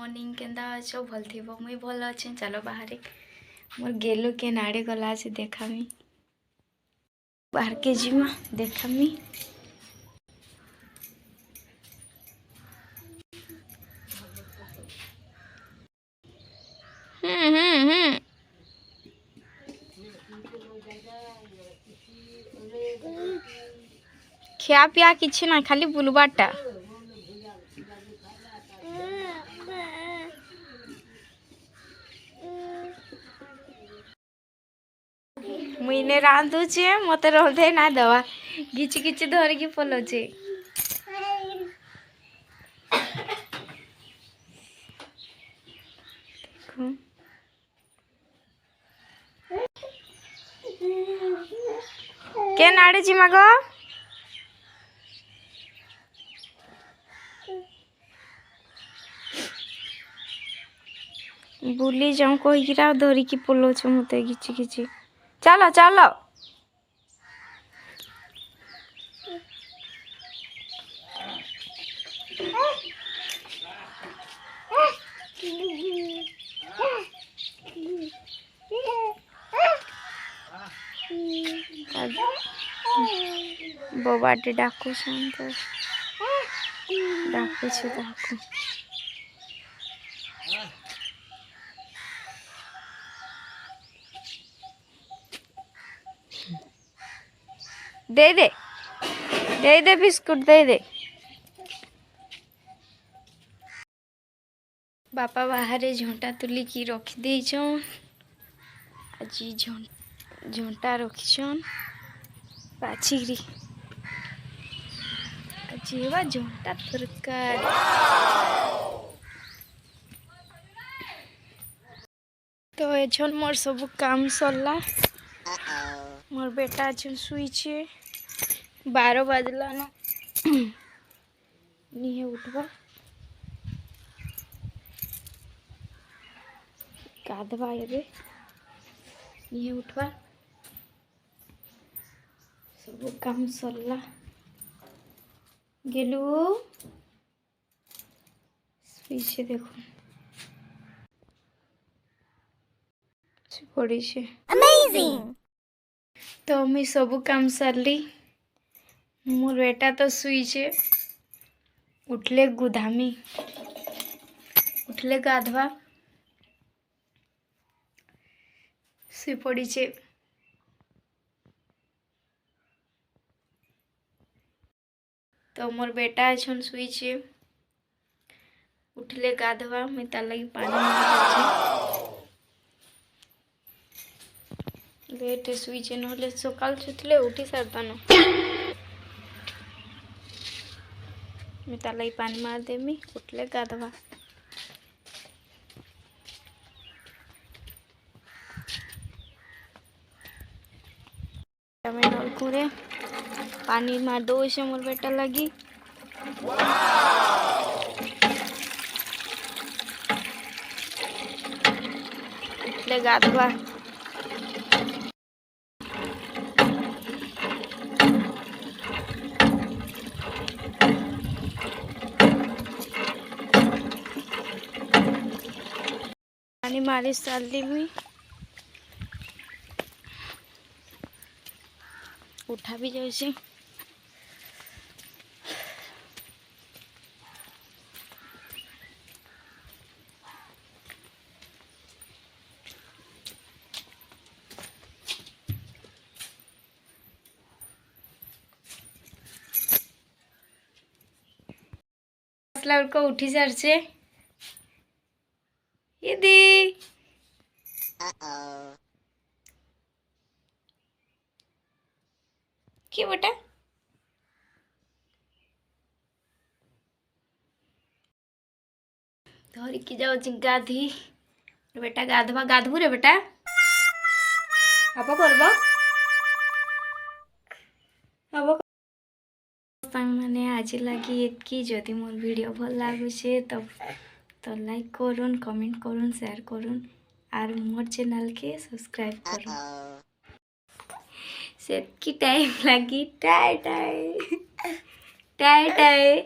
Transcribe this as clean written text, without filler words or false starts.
Morning केंदा अच्छो भल थी मुई भल अच्छे। चलो बाहर मोर गेलु के नाड़े गला से देखामी बाहर के जीमा देखामी। खिया पिया किछि ना खाली बुलबाटा। मुईने रांधुचे मते रंधे ना दवा किछि किछि धरिकी पलोचे। के नाड़े जिमा गो बुली जाऊँ कहीरा धरिकी पलोच मते किछि किछि। चलो चलो बोबाटे डाकू शांत डाकू छे डाकू दे दे बिस्कुट दे दे। बापा बाहर झंटा तुली की रखी देछन। आज झंटा रखिछन पाछिरी आज एवा झंटा तरकारी। तो एछन मोर सब काम सरला। मोर बेटा एछन सुईछे 12 बजला न निहे उठबा गाधवा एबे निहे उठबा सब काम सरला। गेलु पीछे देखो पड़ी छे अमेजिंग। तो मैं सब काम सरली। मोर बेटा तो सुईछे उठले गुधामी उठले गाधवा सुई पड़ी छे। तो मोर बेटा एछन सुईछे उठले गाधवा मैं तार लगी पानी लेट सुईछे नहले सकाल सुतले उठी सारता न। मैं तार लगी पानी मार देमी उठले गाधवा। मैं नलकुरे पानी मार दो से मोर बेटा लगी। उठले गाधवा पानी मारी साली हुई उठा भी जाए। को उठी सारছে इदी की बेटा धरिकी जाऊ गाधी बेटा गाधवा गाधबू रे बेटा आप करब मैंने आज लगी एतकी। जदि मोर वीडियो भल लगुचे तो लाइक करुन कमेंट करुन शेयर करुन और मोर चैनल के सब्सक्राइब करुन। सेतकी टाइम लगी टाई टाई टाई टाई।